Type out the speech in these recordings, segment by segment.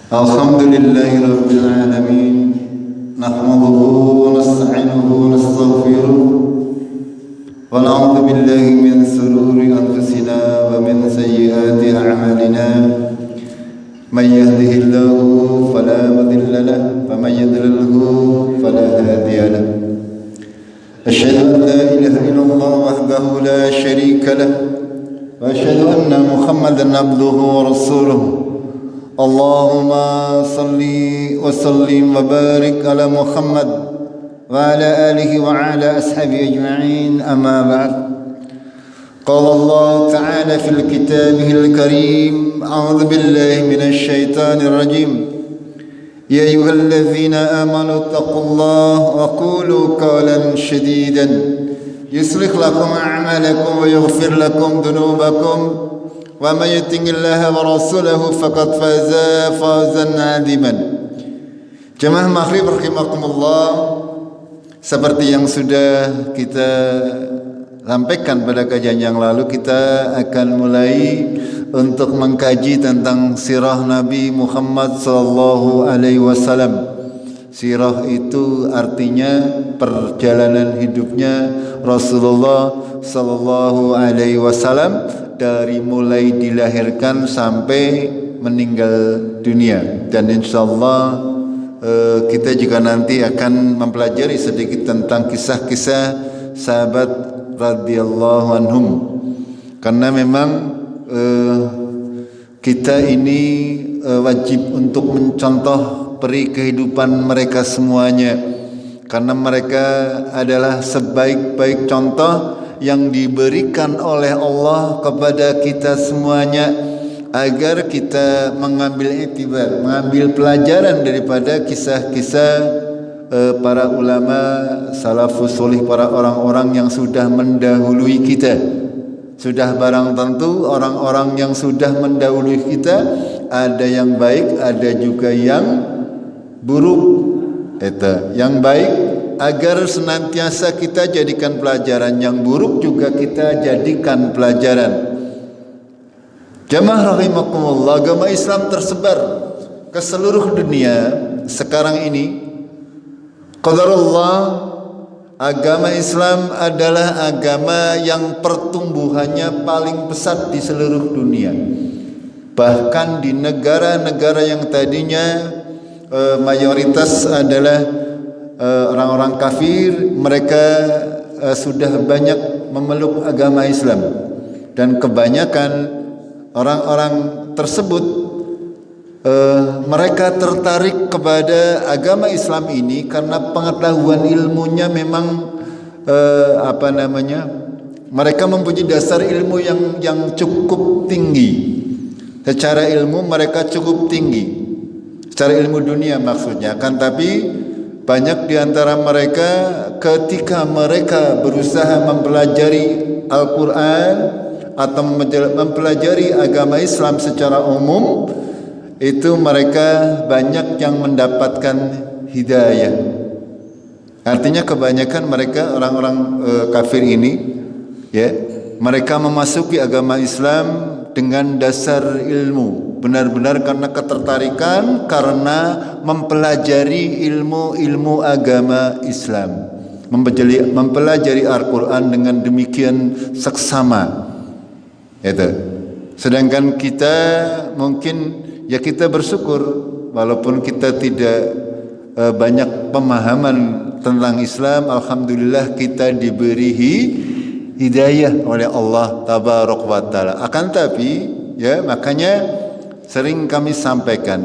Alhamdulillahi Rabbil Alamin. Nahmaduhu wa nasta'inuhu wa nastaghfiruh wa na'udzu billahi min shururi anfusina wa min sayyiati a'malina. Man yahdihillahu fala mudilla lahu wa man yudlilhu fala hadiya lahu. Asyhadu an la ilaha illallah wahdahu la syarika lahu wa asyhadu anna Muhammadan abduhu wa rasuluh. Allahumma salli wa sallim wa barik ala Muhammad wa ala alihi wa ala ashabihi ajma'in, amma ba'd. Qala Allah ta'ala fil kitabihil karim, a'udzu billahi minasy syaithanir rajim. Ya ayyuhalladzina amanu taqullaha wa qulu qawlan shadidan yuslih lakum a'malakum wa yaghfir lakum dhunubakum wa may yuti'illaha wa rasulahu faqad faza fawzan 'aziman. Jemaah maghrib rahimakumullah, seperti yang sudah kita sampaikan pada kajian yang lalu, kita akan mulai untuk mengkaji tentang sirah Nabi Muhammad sallallahu alaihi wasallam. Sirah itu artinya perjalanan hidupnya Rasulullah sallallahu alaihi wasallam dari mulai dilahirkan sampai meninggal dunia. Dan insyaallah kita juga nanti akan mempelajari sedikit tentang kisah-kisah sahabat radhiyallahu anhum, karena memang kita ini wajib untuk mencontoh peri kehidupan mereka semuanya, karena mereka adalah sebaik-baik contoh yang diberikan oleh Allah kepada kita semuanya, agar kita mengambil iktibar, mengambil pelajaran daripada kisah-kisah para ulama salafus solih, para orang-orang yang sudah mendahului kita. Sudah barang tentu orang-orang yang sudah mendahului kita ada yang baik, ada juga yang buruk. Yang baik agar senantiasa kita jadikan pelajaran, yang buruk juga kita jadikan pelajaran. Jamaah rahimakumullah, agama Islam tersebar ke seluruh dunia sekarang ini. Qadarullah, agama Islam adalah agama yang pertumbuhannya paling pesat di seluruh dunia. Bahkan di negara-negara yang tadinya mayoritas adalah orang-orang kafir, mereka sudah banyak memeluk agama Islam, dan kebanyakan orang-orang tersebut mereka tertarik kepada agama Islam ini karena pengetahuan ilmunya memang mereka mempunyai dasar ilmu yang cukup tinggi. Secara ilmu mereka cukup tinggi, secara ilmu dunia maksudnya. Kan tapi banyak di antara mereka ketika mereka berusaha mempelajari Al-Quran atau mempelajari agama Islam secara umum, itu mereka banyak yang mendapatkan hidayah. Artinya kebanyakan mereka orang-orang kafir ini, ya, mereka memasuki agama Islam dengan dasar ilmu, benar-benar karena ketertarikan, karena mempelajari ilmu agama Islam, mempelajari Al-Quran dengan demikian seksama. Itu. Sedangkan kita mungkin ya kita bersyukur walaupun kita tidak banyak pemahaman tentang Islam, alhamdulillah kita diberi hidayah oleh Allah tabaraka wa taala. Akan tapi ya, makanya sering kami sampaikan,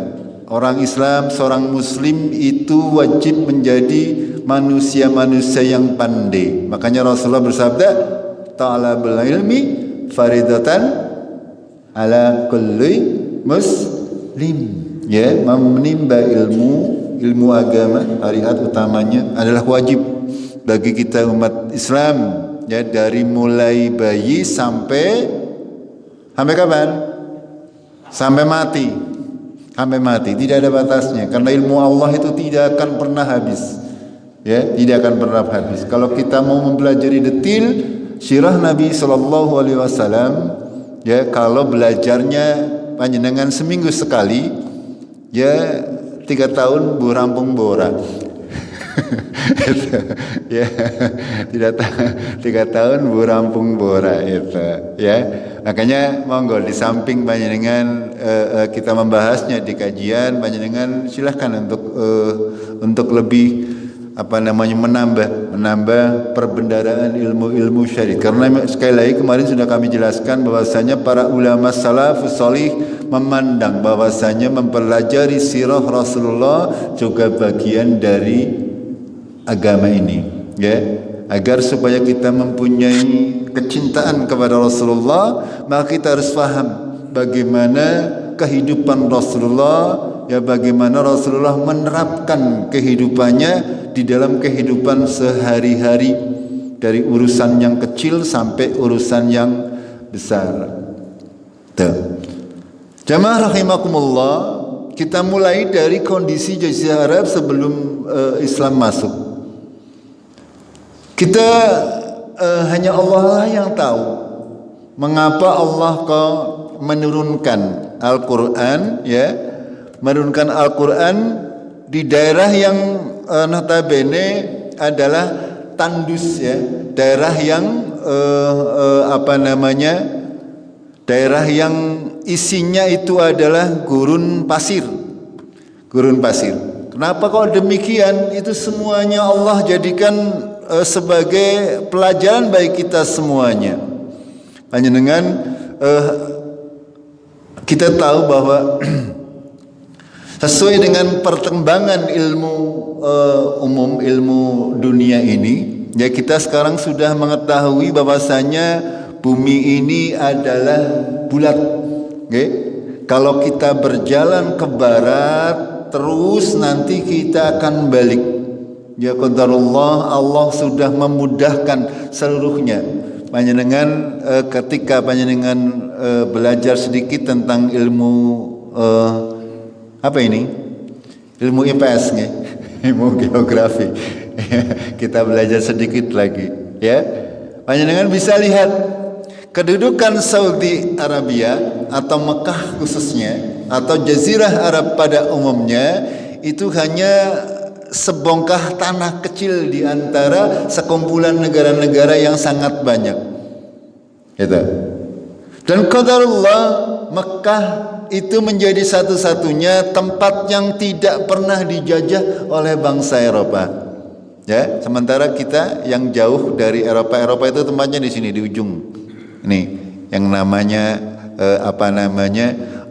orang Islam, seorang muslim itu wajib menjadi manusia-manusia yang pandai. Makanya Rasulullah bersabda, talabul ilmi faridatan ala kulli muslim. Ya, menimba ilmu agama, syariat utamanya adalah wajib bagi kita umat Islam, ya, dari mulai bayi sampai kapan? Sampai mati. Sampai mati, tidak ada batasnya, karena ilmu Allah itu tidak akan pernah habis. Ya, tidak akan pernah habis. Kalau kita mau mempelajari detil sirah Nabi sallallahu alaihi wasallam, ya, kalau belajarnya panjenengan seminggu sekali, ya 3 tahun bu rampung bora. Ya, 3 tahun bu rampung bora itu ya. Makanya monggo di samping panjenengan kita membahasnya di kajian, panjenengan silahkan untuk lebih menambah perbendaharaan ilmu-ilmu syar'i. Karena sekali lagi kemarin sudah kami jelaskan bahwasanya para ulama salafus salih memandang bahwasanya mempelajari sirah Rasulullah juga bagian dari agama ini, ya. Agar supaya kita mempunyai kecintaan kepada Rasulullah, maka kita harus paham bagaimana kehidupan Rasulullah, ya, bagaimana Rasulullah menerapkan kehidupannya di dalam kehidupan sehari-hari, dari urusan yang kecil sampai urusan yang besar. Tuh. Jamaah rahimakumullah, kita mulai dari kondisi Jazirah Arab sebelum Islam masuk. Kita hanya Allah lah yang tahu mengapa Allah kok menurunkan Al-Quran, ya, menurunkan Al-Quran di daerah yang notabene adalah tandus, ya, daerah yang daerah yang isinya itu adalah gurun pasir. Gurun pasir. Kenapa kok demikian? Itu semuanya Allah jadikan sebagai pelajaran bagi kita semuanya. Panjenengan kita tahu bahwa sesuai dengan perkembangan ilmu umum, ilmu dunia ini, ya, kita sekarang sudah mengetahui bahwasanya bumi ini adalah bulat. Okay? Kalau kita berjalan ke barat terus nanti kita akan balik. Ya qadarullah, Allah sudah memudahkan seluruhnya. Panjenengan ketika panjenengan belajar sedikit tentang ilmu ilmu IPS nih, ilmu geografi. Kita belajar sedikit lagi, ya. Panjenengan bisa lihat kedudukan Saudi Arabia atau Mekah khususnya, atau Jazirah Arab pada umumnya, itu hanya sebongkah tanah kecil di antara sekumpulan negara-negara yang sangat banyak. Gitu. Dan qadarullah, Mekah itu menjadi satu-satunya tempat yang tidak pernah dijajah oleh bangsa Eropa. Ya, sementara kita yang jauh dari Eropa itu tempatnya di sini di ujung. Nih, yang namanya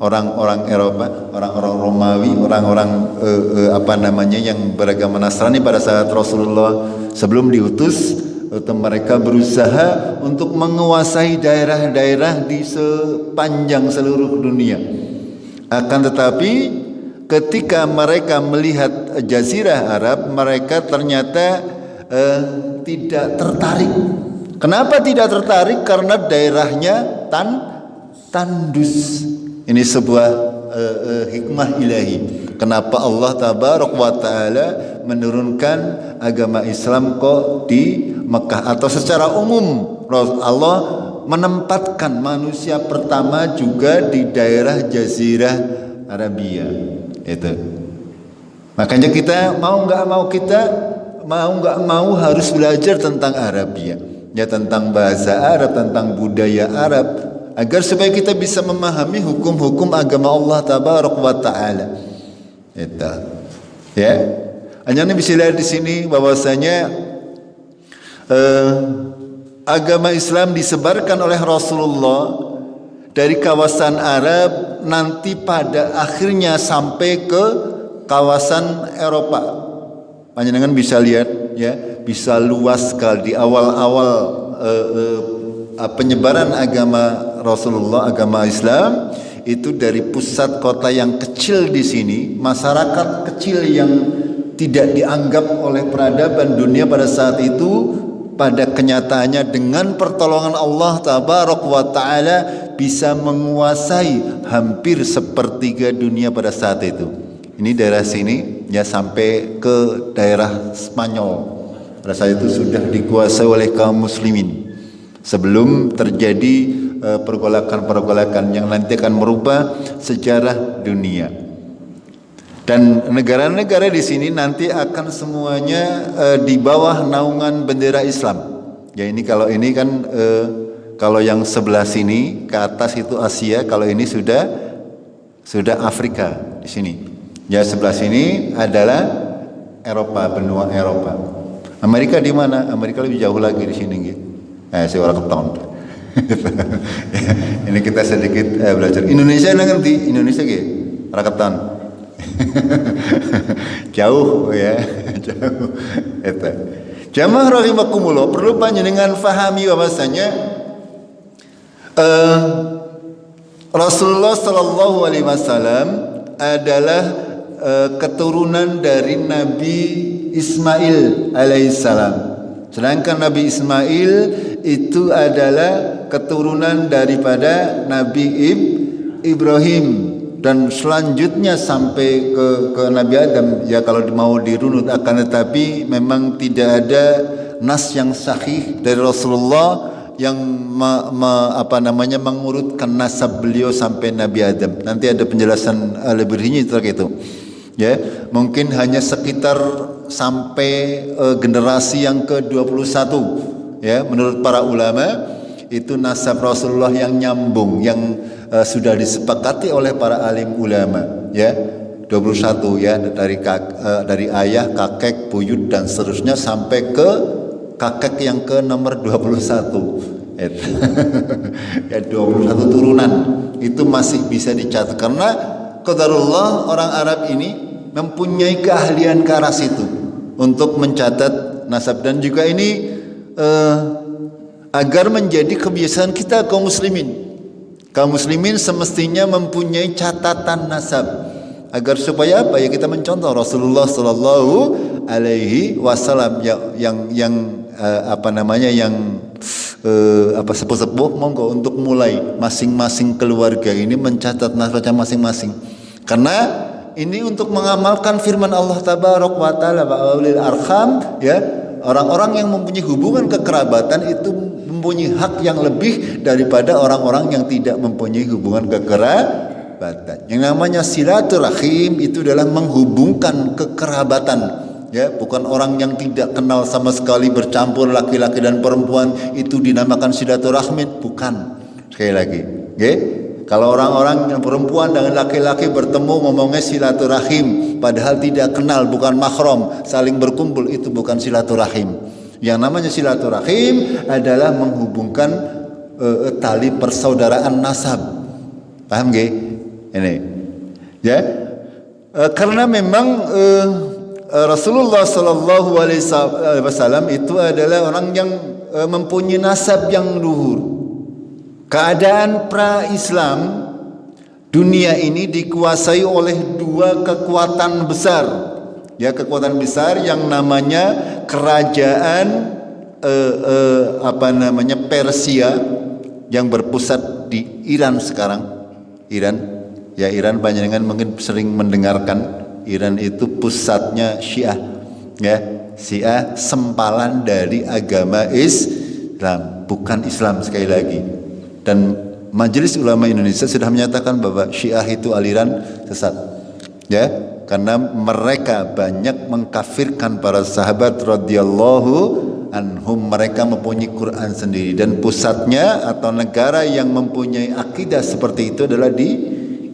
orang-orang Eropa, orang-orang Romawi, orang-orang yang beragama Nasrani pada saat Rasulullah sebelum diutus, mereka berusaha untuk menguasai daerah-daerah di sepanjang seluruh dunia. Akan tetapi ketika mereka melihat Jazirah Arab, mereka ternyata tidak tertarik. Kenapa tidak tertarik? Karena daerahnya tandus. Ini sebuah hikmah ilahi. Kenapa Allah tabarak wa ta'ala menurunkan agama Islam kok di Mekah, atau secara umum Allah menempatkan manusia pertama juga di daerah Jazirah Arabia itu. Makanya kita mau nggak mau harus belajar tentang Arabia, ya, tentang bahasa Arab, tentang budaya Arab, agar supaya kita bisa memahami hukum-hukum agama Allah tabarak wa taala. Itu. Ya. Hanya ini bisa lihat di sini bahwasanya agama Islam disebarkan oleh Rasulullah dari kawasan Arab nanti pada akhirnya sampai ke kawasan Eropa. Panjenengan bisa lihat, ya, bisa luas sekali di awal-awal penyebaran agama Rasulullah, agama Islam itu dari pusat kota yang kecil di sini, masyarakat kecil yang tidak dianggap oleh peradaban dunia pada saat itu, pada kenyataannya dengan pertolongan Allah tabarak wa ta'ala bisa menguasai hampir sepertiga dunia pada saat itu. Ini daerah sini, ya, sampai ke daerah Spanyol. Pada saat itu sudah dikuasai oleh kaum muslimin sebelum terjadi pergolakan-pergolakan yang nanti akan merubah sejarah dunia. Dan negara-negara di sini nanti akan semuanya di bawah naungan bendera Islam. Ya ini kan kalau yang sebelah sini ke atas itu Asia, kalau ini sudah Afrika di sini. Ya sebelah sini adalah Eropa, benua Eropa. Amerika di mana? Amerika lebih jauh lagi di sini gitu. Saya orang keton. Ini kita sedikit belajar. Indonesia ngerti? Indonesia gitu. Raketan. Jauh ya, jauh. Eta. Jamaah rahimakumullah, perlu panjenengan fahami bahwasanya Rasulullah sallallahu alaihi wasallam adalah keturunan dari Nabi Ismail alaihissalam. Sedangkan Nabi Ismail itu adalah keturunan daripada Nabi Ibrahim, dan selanjutnya sampai ke Nabi Adam. Ya kalau mau dirunut, akan tetapi memang tidak ada nas yang sahih dari Rasulullah yang mengurutkan nasab beliau sampai Nabi Adam. Nanti ada penjelasan lebih rinci terkait itu. Ya, mungkin hanya sekitar sampai generasi yang ke-21. Ya, menurut para ulama itu nasab Rasulullah yang nyambung, yang sudah disepakati oleh para alim ulama. Ya, 21 ya, dari ayah, kakek, buyut dan seterusnya sampai ke kakek yang ke nomor 21. Ya 21 turunan itu masih bisa dicatat, karena qadarullah orang Arab ini mempunyai keahlian ke arah situ untuk mencatat nasab. Dan juga ini agar menjadi kebiasaan kita kaum muslimin. Kaum muslimin semestinya mempunyai catatan nasab, agar supaya apa ya, kita mencontoh Rasulullah sallallahu alaihi wasallam yang sepuh-sepuh monggo untuk mulai masing-masing keluarga ini mencatat nasabnya masing-masing, karena ini untuk mengamalkan firman Allah tabaraka wa taala wa ulil arham, ya, orang-orang yang mempunyai hubungan kekerabatan itu mempunyai hak yang lebih daripada orang-orang yang tidak mempunyai hubungan kekerabatan. Yang namanya silaturahim itu adalah menghubungkan kekerabatan, ya, bukan orang yang tidak kenal sama sekali bercampur laki-laki dan perempuan itu dinamakan silaturahmi, bukan. Sekali lagi, ya. Kalau orang-orang yang perempuan dengan laki-laki bertemu ngomongnya silaturahim, padahal tidak kenal, bukan mahram, saling berkumpul, itu bukan silaturahim. Yang namanya silaturahim adalah menghubungkan tali persaudaraan nasab. Paham nggih? Ini. Ya. Karena memang Rasulullah sallallahu alaihi wasallam itu adalah orang yang mempunyai nasab yang luhur. Keadaan pra-Islam, dunia ini dikuasai oleh dua kekuatan besar. Ya, kekuatan besar yang namanya kerajaan Persia yang berpusat di Iran sekarang. Iran, ya, Iran panjenengan mungkin sering mendengarkan. Iran itu pusatnya Syiah. Ya, Syiah sempalan dari agama Islam, bukan Islam sekali lagi. Dan Majelis Ulama Indonesia sudah menyatakan bahwa Syiah itu aliran sesat, ya, karena mereka banyak mengkafirkan para sahabat radhiyallahu anhum. Mereka mempunyai Quran sendiri, dan pusatnya atau negara yang mempunyai akidah seperti itu adalah di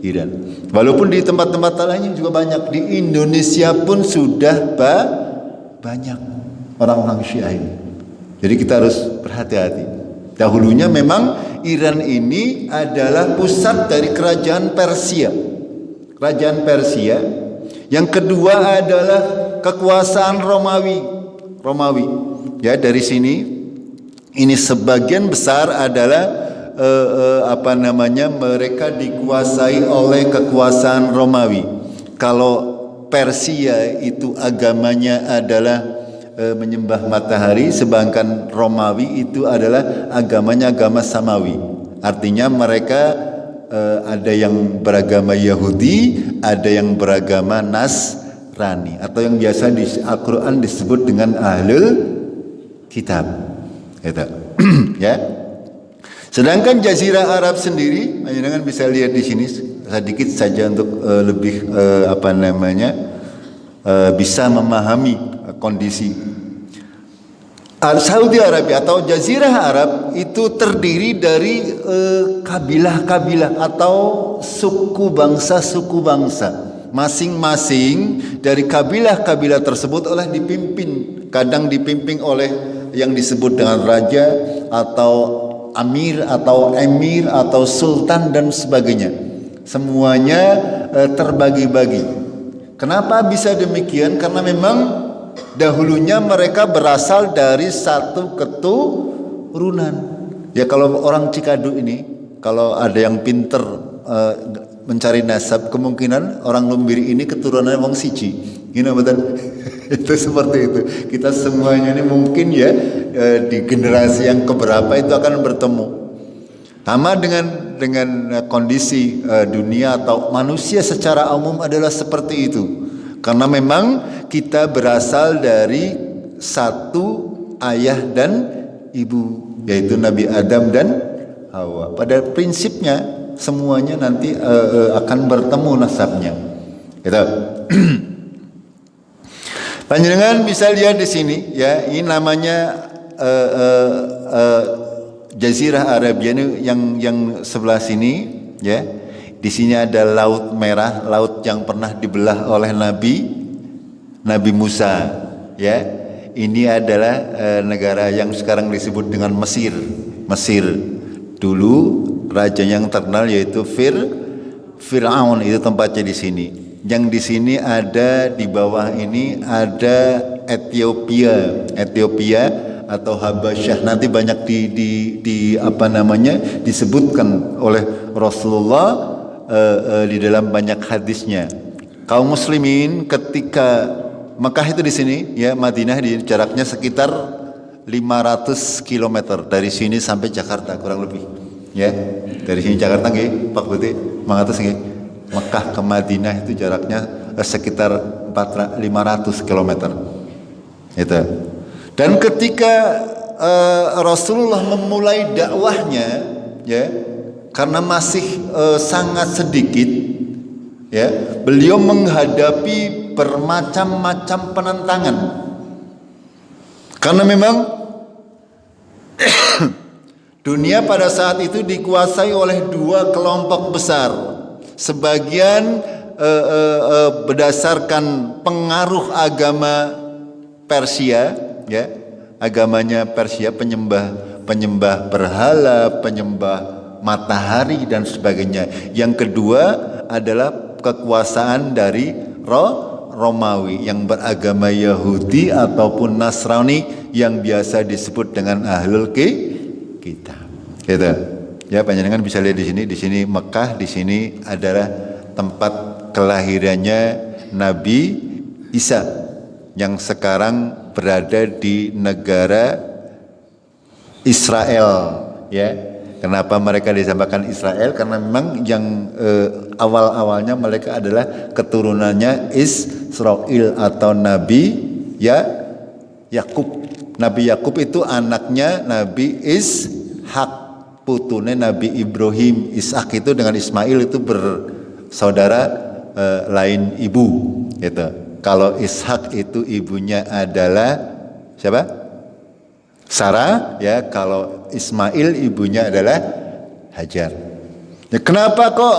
Iran. Walaupun di tempat-tempat lainnya juga banyak, di Indonesia pun sudah banyak orang-orang Syiah ini. Jadi kita harus berhati-hati. Dahulunya memang Iran ini adalah pusat dari kerajaan Persia. Kerajaan Persia. Yang kedua adalah kekuasaan Romawi. Ya, dari sini ini sebagian besar adalah mereka dikuasai oleh kekuasaan Romawi. Kalau Persia itu agamanya adalah menyembah matahari, sedangkan Romawi itu adalah agamanya agama samawi. Artinya mereka ada yang beragama Yahudi, ada yang beragama Nasrani, atau yang biasa di Al-Quran disebut dengan Ahlul Kitab. Gitu. Ya. Sedangkan Jazirah Arab sendiri, jangan bisa lihat di sini sedikit saja untuk lebih bisa memahami kondisi. Saudi Arabia atau Jazirah Arab itu terdiri dari kabilah-kabilah atau suku bangsa. Masing-masing dari kabilah-kabilah tersebut kadang dipimpin oleh yang disebut dengan raja atau amir atau emir atau sultan dan sebagainya. Semuanya terbagi-bagi. Kenapa bisa demikian? Karena memang dahulunya mereka berasal dari satu keturunan. Ya kalau orang Cikadu ini, kalau ada yang pinter mencari nasab, kemungkinan orang Lumbiri ini keturunan wong siji. Gini betul. Itu seperti itu. Kita semuanya ini mungkin ya di generasi yang keberapa itu akan bertemu. Sama dengan kondisi dunia atau manusia secara umum adalah seperti itu. Karena memang kita berasal dari satu ayah dan ibu, yaitu Nabi Adam dan Hawa. Pada prinsipnya semuanya nanti akan bertemu nasabnya. Gitu. Panjenengan bisa lihat di sini ya, ini namanya Jazirah Arabia ini yang sebelah sini ya. Di sini ada Laut Merah, laut yang pernah dibelah oleh Nabi Musa ya. Ini adalah negara yang sekarang disebut dengan Mesir. Dulu raja yang terkenal yaitu Fir'aun, itu tempatnya di sini. Yang di sini ada, di bawah ini ada Ethiopia atau Habasyah. Nanti banyak disebutkan oleh Rasulullah di dalam banyak hadisnya. Kaum muslimin ketika Mekah itu di sini ya, Madinah di jaraknya sekitar 500 km dari sini sampai Jakarta kurang lebih. Ya, dari sini Jakarta nggih, Pak Buti, 500 nggih. Mekah ke Madinah itu jaraknya sekitar 500 km. Itu. Dan ketika Rasulullah memulai dakwahnya ya, karena masih sangat sedikit ya, beliau menghadapi bermacam-macam penentangan. Karena memang dunia pada saat itu dikuasai oleh dua kelompok besar. Sebagian berdasarkan pengaruh agama Persia, ya, agamanya Persia, penyembah berhala, penyembah matahari dan sebagainya. Yang kedua adalah kekuasaan dari Romawi yang beragama Yahudi ataupun Nasrani yang biasa disebut dengan Ahlul Kitab. Gitu. Ya, panjenengan bisa lihat di sini. Di sini Mekah, di sini adalah tempat kelahirannya Nabi Isa yang sekarang berada di negara Israel. Ya, kenapa mereka disamakan Israel? Karena memang yang awal-awalnya mereka adalah keturunannya Israel atau Nabi Yakub. Nabi Yakub itu anaknya Nabi Ishak, putune Nabi Ibrahim. Ishak itu dengan Ismail itu bersaudara lain ibu gitu. Kalau Ishak itu ibunya adalah siapa? Sarah ya. Kalau Ismail ibunya adalah Hajar. Ya, kenapa kok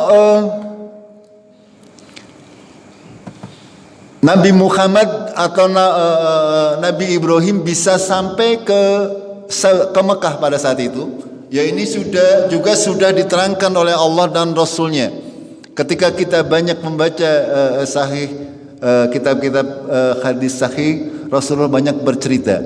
Nabi Muhammad atau Nabi Ibrahim bisa sampai ke Mekah pada saat itu? Ya, ini sudah diterangkan oleh Allah dan Rasulnya. Ketika kita banyak membaca kitab-kitab hadis sahih, Rasulullah banyak bercerita.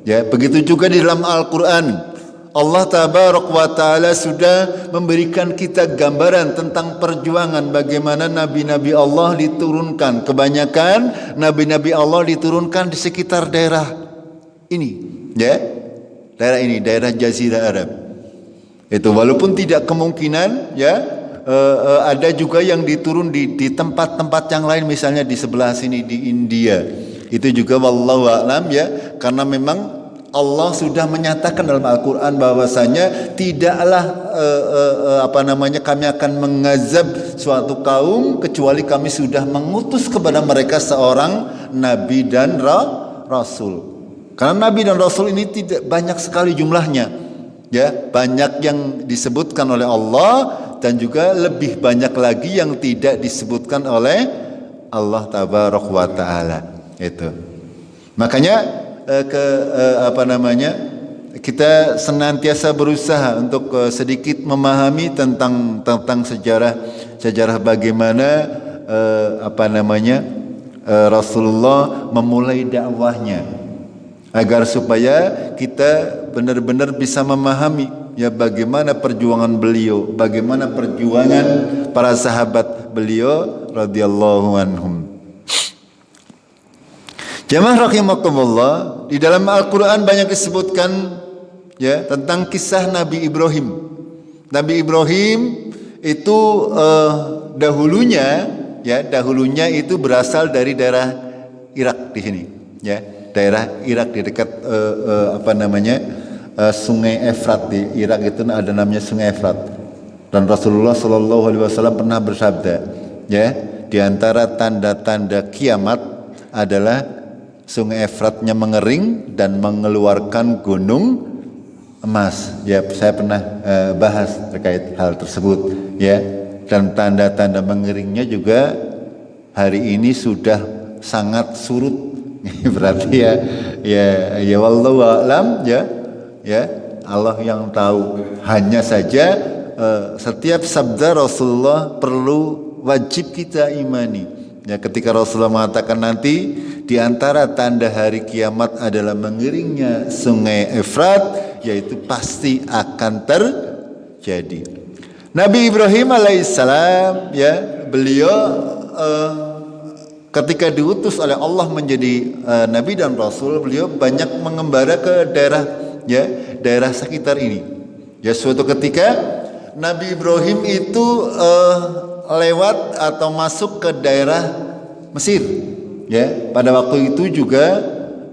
Ya, begitu juga di dalam Al-Quran. Allah Tabaraka wa Ta'ala sudah memberikan kita gambaran tentang perjuangan bagaimana nabi-nabi Allah diturunkan. Kebanyakan nabi-nabi Allah diturunkan di sekitar daerah ini, ya, daerah Jazirah Arab. Itu walaupun tidak kemungkinan, ya, ada juga yang diturun di tempat-tempat yang lain, misalnya di sebelah sini di India. Itu juga wallahu a'lam ya, karena memang Allah sudah menyatakan dalam Al-Quran bahwasanya tidaklah kami akan mengazab suatu kaum kecuali kami sudah mengutus kepada mereka seorang nabi dan rasul. Karena nabi dan rasul ini tidak banyak sekali jumlahnya, ya, banyak yang disebutkan oleh Allah dan juga lebih banyak lagi yang tidak disebutkan oleh Allah tabaraka wa taala. Itu. Makanya kita senantiasa berusaha untuk sedikit memahami tentang sejarah bagaimana Rasulullah memulai dakwahnya, agar supaya kita benar-benar bisa memahami ya bagaimana perjuangan beliau, bagaimana perjuangan para sahabat beliau radhiyallahu anhum. Jamaah rahimakumullah, di dalam Al-Quran banyak disebutkan ya tentang kisah Nabi Ibrahim. Nabi Ibrahim itu dahulunya itu berasal dari daerah Irak di sini, ya, daerah Irak di dekat Sungai Efrat. Di Irak itu ada namanya Sungai Efrat. Dan Rasulullah Shallallahu Alaihi Wasallam pernah bersabda, ya, di antara tanda-tanda kiamat adalah Sungai Efratnya mengering dan mengeluarkan gunung emas. Ya, saya pernah bahas terkait hal tersebut. Ya, dan tanda-tanda mengeringnya juga hari ini sudah sangat surut. Berarti ya wallahu a'lam, ya Allah yang tahu. Hanya saja setiap sabda Rasulullah perlu wajib kita imani. Ya, ketika Rasulullah mengatakan nanti di antara tanda hari kiamat adalah mengeringnya Sungai Efrat, yaitu pasti akan terjadi. Nabi Ibrahim alaihissalam, ya, beliau ketika diutus oleh Allah menjadi nabi dan rasul, beliau banyak mengembara ke daerah sekitar ini. Ya, suatu ketika Nabi Ibrahim itu lewat atau masuk ke daerah Mesir. Ya, pada waktu itu juga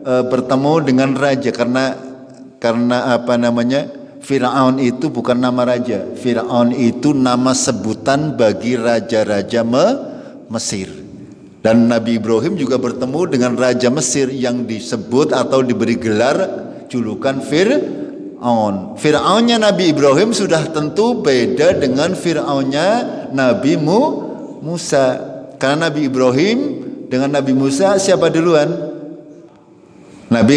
bertemu dengan raja karena Firaun itu bukan nama raja. Firaun itu nama sebutan bagi raja-raja Mesir. Dan Nabi Ibrahim juga bertemu dengan raja Mesir yang disebut atau diberi gelar julukan Firaun. Firaunnya Nabi Ibrahim sudah tentu beda dengan Firaunnya Nabi Musa. Karena Nabi Ibrahim dengan Nabi Musa siapa duluan? Nabi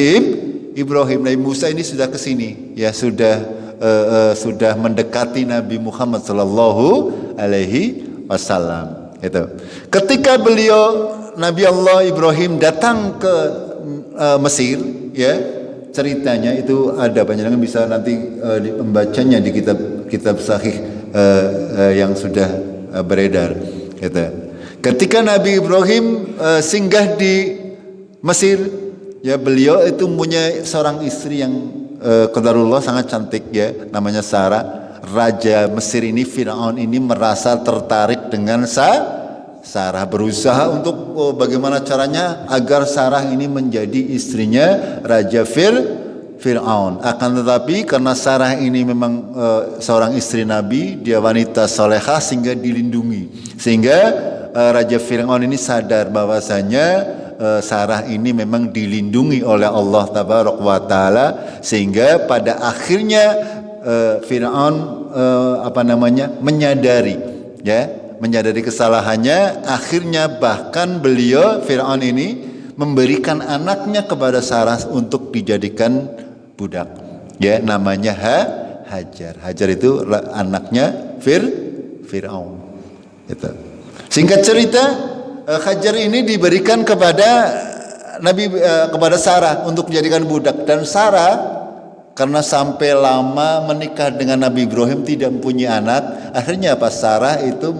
Ibrahim. Nabi Musa ini sudah ke sini, ya, sudah mendekati Nabi Muhammad sallallahu alaihi wasallam. Itu. Ketika Nabi Allah Ibrahim datang ke Mesir, ya, ceritanya itu ada, panjenengan bisa nanti membacanya di kitab sahih yang sudah beredar. Gitu. Ketika Nabi Ibrahim singgah di Mesir, ya, beliau itu punya seorang istri yang qadarullah sangat cantik, ya, namanya Sarah. Raja Mesir ini, Firaun ini merasa tertarik dengan Sarah, berusaha untuk bagaimana caranya agar Sarah ini menjadi istrinya Raja Firaun. Akan tetapi karena Sarah ini memang seorang istri Nabi, dia wanita solehah sehingga dilindungi. Sehingga Raja Firaun ini sadar bahwasanya Sarah ini memang dilindungi oleh Allah tabaraka wa taala, sehingga pada akhirnya Firaun menyadari kesalahannya. Akhirnya bahkan Firaun ini memberikan anaknya kepada Sarah untuk dijadikan budak, ya, namanya Hajar. Hajar itu anaknya Firaun. Itu. Singkat cerita, Hajar ini diberikan kepada kepada Sarah untuk dijadikan budak, dan Sarah karena sampai lama menikah dengan Nabi Ibrahim tidak mempunyai anak, akhirnya Sarah itu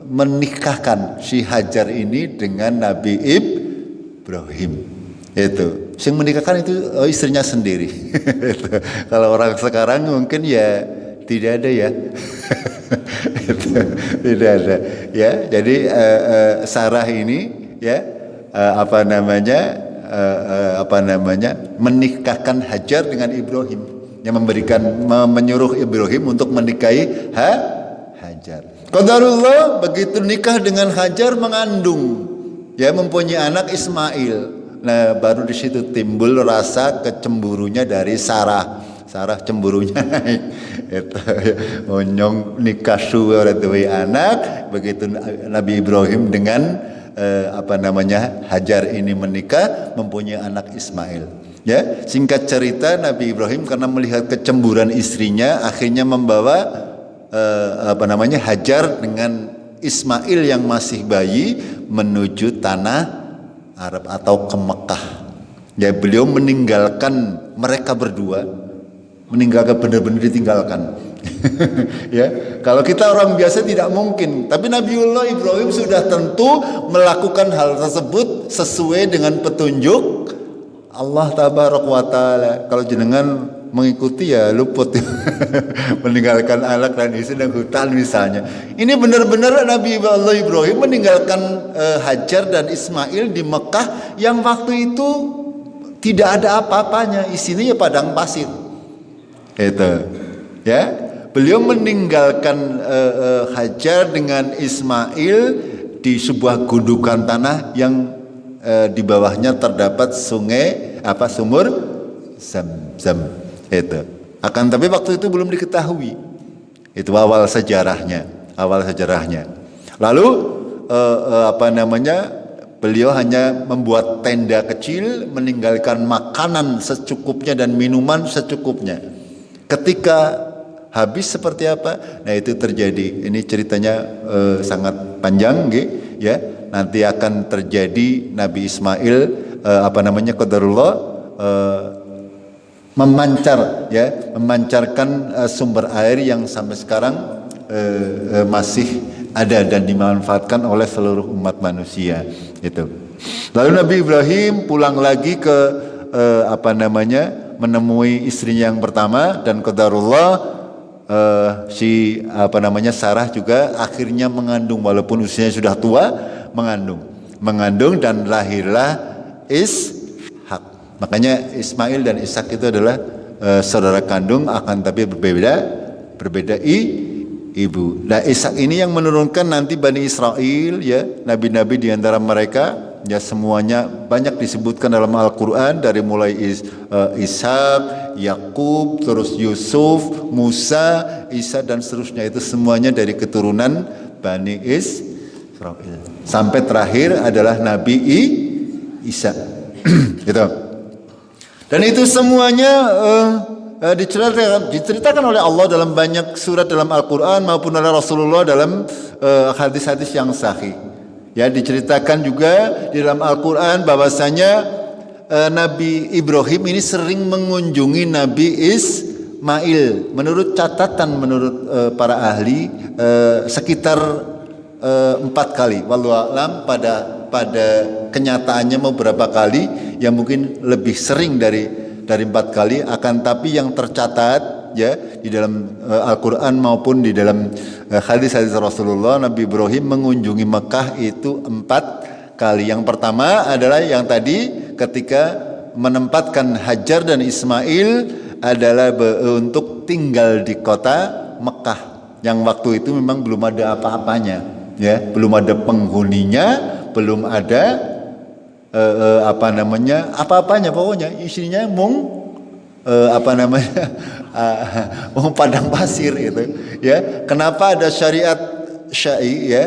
menikahkan si Hajar ini dengan Nabi Ibrahim. Itu, yang menikahkan itu istrinya sendiri. Kalau orang sekarang mungkin ya tidak ada, ya. Tidak ada, ya. Jadi Sarah ini, ya, menikahkan Hajar dengan Ibrahim, yang menyuruh Ibrahim untuk menikahi Hajar. Qadarullah begitu nikah dengan Hajar mengandung, ya, mempunyai anak Ismail. Nah, baru di situ timbul rasa kecemburunya dari Sarah cemburunya itu onyong nikah suwe duwe anak. Begitu Nabi Ibrahim dengan Hajar ini menikah, mempunyai anak Ismail. Ya, singkat cerita, Nabi Ibrahim karena melihat kecemburuan istrinya akhirnya membawa Hajar dengan Ismail yang masih bayi menuju tanah Arab atau ke Mekah. Ya, beliau meninggalkan mereka berdua, benar-benar ditinggalkan. Ya, kalau kita orang biasa tidak mungkin, tapi Nabiullah Ibrahim sudah tentu melakukan hal tersebut sesuai dengan petunjuk Allah Tabaraka wa Ta'ala. Kalau jenengan mengikuti ya luput meninggalkan anak dan istri dan hutan misalnya. Ini benar-benar Nabi Allah Ibrahim meninggalkan Hajar dan Ismail di Mekah yang waktu itu tidak ada apa-apanya, isinya ya padang pasir. Itu, ya, beliau meninggalkan Hajar dengan Ismail di sebuah gundukan tanah yang di bawahnya terdapat sumur Zam-Zam. Itu. Akan tapi waktu itu belum diketahui. Itu awal sejarahnya. Lalu beliau hanya membuat tenda kecil, meninggalkan makanan secukupnya dan minuman secukupnya. Ketika habis seperti apa? Nah, itu terjadi. Ini ceritanya sangat panjang, ya. Nanti akan terjadi Nabi Ismail qadarullah memancarkan sumber air yang sampai sekarang masih ada dan dimanfaatkan oleh seluruh umat manusia. Itu. Lalu Nabi Ibrahim pulang lagi ke menemui istrinya yang pertama, dan qadarullah Sarah juga akhirnya mengandung walaupun usianya sudah tua, mengandung dan lahirlah Ishak. Makanya Ismail dan Ishak itu adalah saudara kandung, akan tapi berbeda ibu. Nah, Ishak ini yang menurunkan nanti Bani Israel, ya, nabi-nabi di antara mereka. Ya, semuanya banyak disebutkan dalam Al-Quran, dari mulai Ishak, Yakub, terus Yusuf, Musa, Isa dan seterusnya. Itu semuanya dari keturunan Bani Israel. Sampai terakhir adalah Nabi Isa. Gitu. Dan itu semuanya diceritakan oleh Allah dalam banyak surat dalam Al-Quran maupun oleh Rasulullah dalam hadis-hadis yang sahih. Ya, diceritakan juga di dalam Al-Quran bahwasanya Nabi Ibrahim ini sering mengunjungi Nabi Ismail. Menurut catatan para ahli sekitar 4 kali. Wallahu a'lam, pada kenyataannya beberapa kali, yang mungkin lebih sering dari 4 kali. Akan tapi yang tercatat, ya, di dalam Al-Quran maupun di dalam hadis-hadis Rasulullah, Nabi Ibrahim mengunjungi Mekah itu 4 kali. Yang pertama adalah yang tadi, ketika menempatkan Hajar dan Ismail adalah untuk tinggal di kota Mekah, yang waktu itu memang belum ada apa-apanya, ya, belum ada penghuninya, belum ada apa-apanya, pokoknya isinya padang pasir itu, ya. Kenapa ada syariat syai, ya,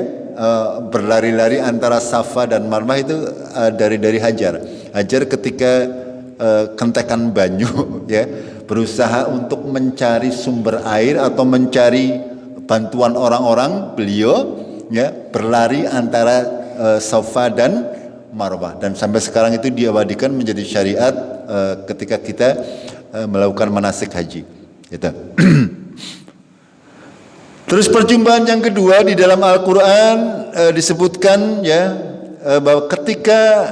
berlari-lari antara Safa dan Marwah itu dari Hajar ketika kentekan banyu, ya, berusaha untuk mencari sumber air atau mencari bantuan orang-orang, beliau, ya, berlari antara Safa dan Marwah, dan sampai sekarang itu diabadikan menjadi syariat ketika kita melakukan manasik haji. Gitu. Terus perjumpaan yang kedua di dalam Al-Quran disebutkan, ya, bahwa ketika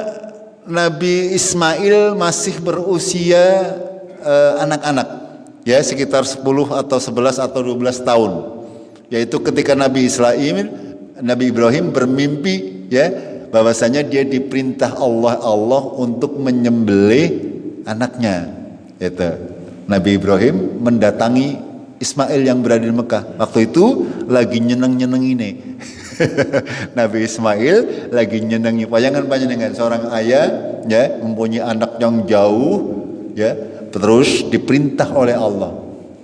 Nabi Ismail masih berusia anak-anak, ya, sekitar 10 atau 11 atau 12 tahun, yaitu ketika Nabi Ibrahim bermimpi, ya, bahwasanya dia diperintah Allah untuk menyembelih anaknya. Itu Nabi Ibrahim mendatangi Ismail yang berada di Mekah. Waktu itu lagi nyeneng-nyeneng ini. Nabi Ismail lagi nyenengi. Bayangkan panjenengan seorang ayah ya mempunyai anak yang jauh ya, terus diperintah oleh Allah.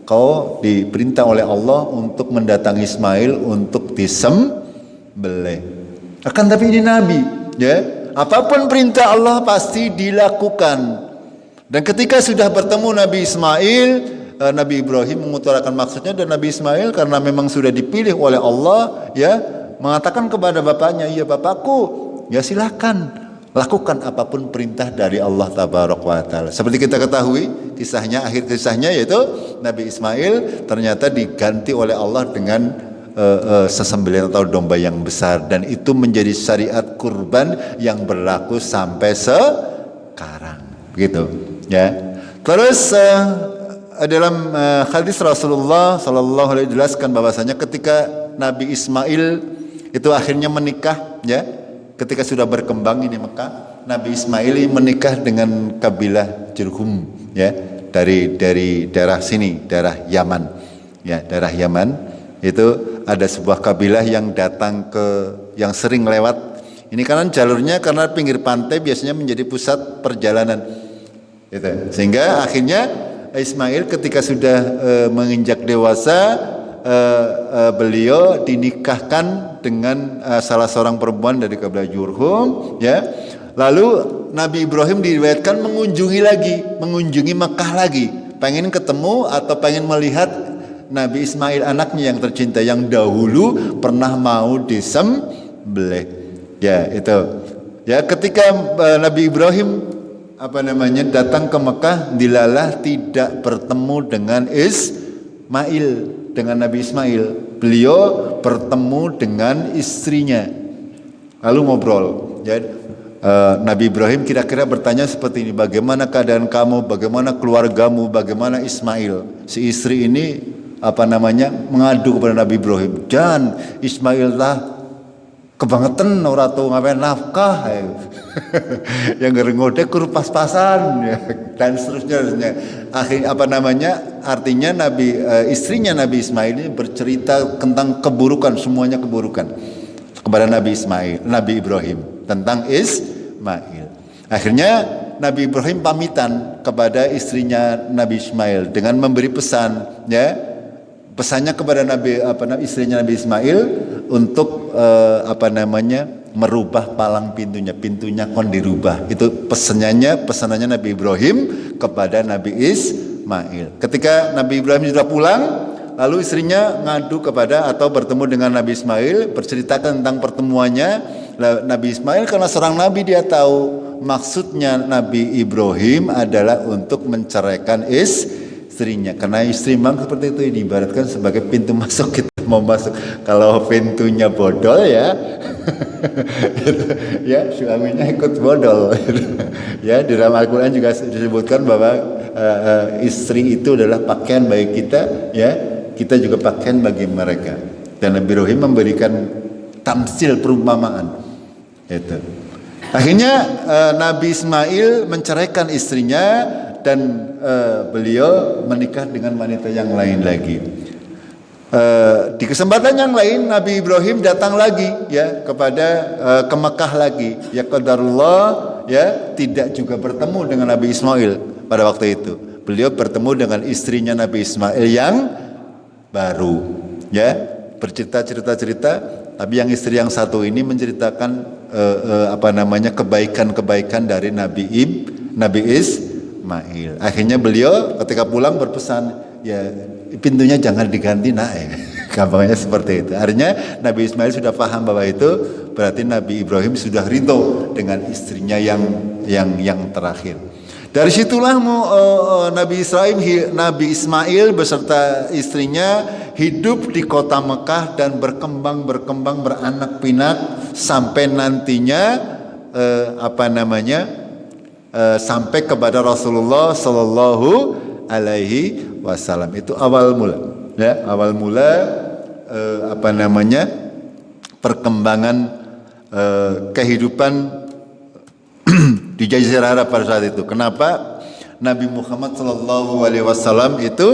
Kau diperintah oleh Allah untuk mendatangi Ismail untuk disembelih. Akan tapi ini Nabi ya, apapun perintah Allah pasti dilakukan. Dan ketika sudah bertemu Nabi Ismail, Nabi Ibrahim mengutarakan maksudnya, dan Nabi Ismail karena memang sudah dipilih oleh Allah ya, mengatakan kepada bapaknya, "Ya bapakku, ya silakan lakukan apapun perintah dari Allah Tabaraka wa Ta'ala." Seperti kita ketahui kisahnya, akhir kisahnya yaitu Nabi Ismail ternyata diganti oleh Allah dengan sesembelihan atau domba yang besar, dan itu menjadi syariat kurban yang berlaku sampai sekarang. Begitu ya. Terus dalam hadis Rasulullah sallallahu alaihi wasallam dijelaskan bahwasanya ketika Nabi Ismail itu akhirnya menikah ya, ketika sudah berkembang ini Mekah, Nabi Ismail menikah dengan kabilah Jurhum ya, dari daerah sini, daerah Yaman ya, daerah Yaman itu ada sebuah kabilah yang datang yang sering lewat ini, karena jalurnya karena pinggir pantai biasanya menjadi pusat perjalanan gitu. Sehingga akhirnya Ismail ketika sudah menginjak dewasa, beliau dinikahkan dengan salah seorang perempuan dari kabilah Jurhum ya. Lalu Nabi Ibrahim diriwayatkan mengunjungi Mekah lagi, pengen ketemu atau pengen melihat Nabi Ismail anaknya yang tercinta yang dahulu pernah mau disembelih ya. Itu ya, ketika Nabi Ibrahim datang ke Mekah, dilalah tidak bertemu dengan dengan Nabi Ismail. Beliau bertemu dengan istrinya lalu ngobrol ya. Nabi Ibrahim kira-kira bertanya seperti ini, bagaimana keadaan kamu, bagaimana keluargamu, bagaimana Ismail. Si istri ini mengadu kepada Nabi Ibrahim, "Jan, Ismail lah kebangetan ora tau ngapain nafkah." Yang ngode kur pas-pasan ya, dan seterusnya. Artinya istrinya Nabi Ismail ini bercerita tentang keburukan, semuanya keburukan kepada Nabi Ibrahim tentang Ismail. Akhirnya Nabi Ibrahim pamitan kepada istrinya Nabi Ismail dengan memberi pesan ya. Pesannya kepada istrinya Nabi Ismail untuk merubah palang pintunya kon dirubah. Itu pesanannya Nabi Ibrahim kepada Nabi Ismail. Ketika Nabi Ibrahim sudah pulang, lalu istrinya ngadu kepada atau bertemu dengan Nabi Ismail, berceritakan tentang pertemuannya. Nabi Ismail karena seorang nabi, dia tahu maksudnya Nabi Ibrahim adalah untuk menceraikan istrinya, karena istri memang seperti itu diibaratkan sebagai pintu masuk, kita mau masuk. Kalau pintunya bodol ya ya suaminya ikut bodol ya. Di dalam Al-Quran juga disebutkan bahwa istri itu adalah pakaian bagi kita ya, kita juga pakaian bagi mereka. Dan Nabi Ibrahim memberikan tamsil, perumpamaan itu. Akhirnya Nabi Ismail menceraikan istrinya dan beliau menikah dengan wanita yang lain lagi. Di kesempatan yang lain Nabi Ibrahim datang lagi ya ke Mekah lagi. Ya qadarullah ya, tidak juga bertemu dengan Nabi Ismail pada waktu itu. Beliau bertemu dengan istrinya Nabi Ismail yang baru ya, bercerita, tapi yang istri yang satu ini menceritakan kebaikan-kebaikan dari Nabi Ismail. Akhirnya beliau ketika pulang berpesan, ya pintunya jangan diganti nak ya. Gampangnya seperti itu. Artinya Nabi Ismail sudah paham bahwa itu berarti Nabi Ibrahim sudah ridho dengan istrinya yang terakhir. Dari situlah Nabi Ismail beserta istrinya hidup di kota Mekah dan berkembang beranak pinak sampai nantinya sampai kepada Rasulullah Sallallahu Alaihi Wasallam. Itu awal mula ya, perkembangan kehidupan di Jazirah Arab pada saat itu. Kenapa Nabi Muhammad SAW itu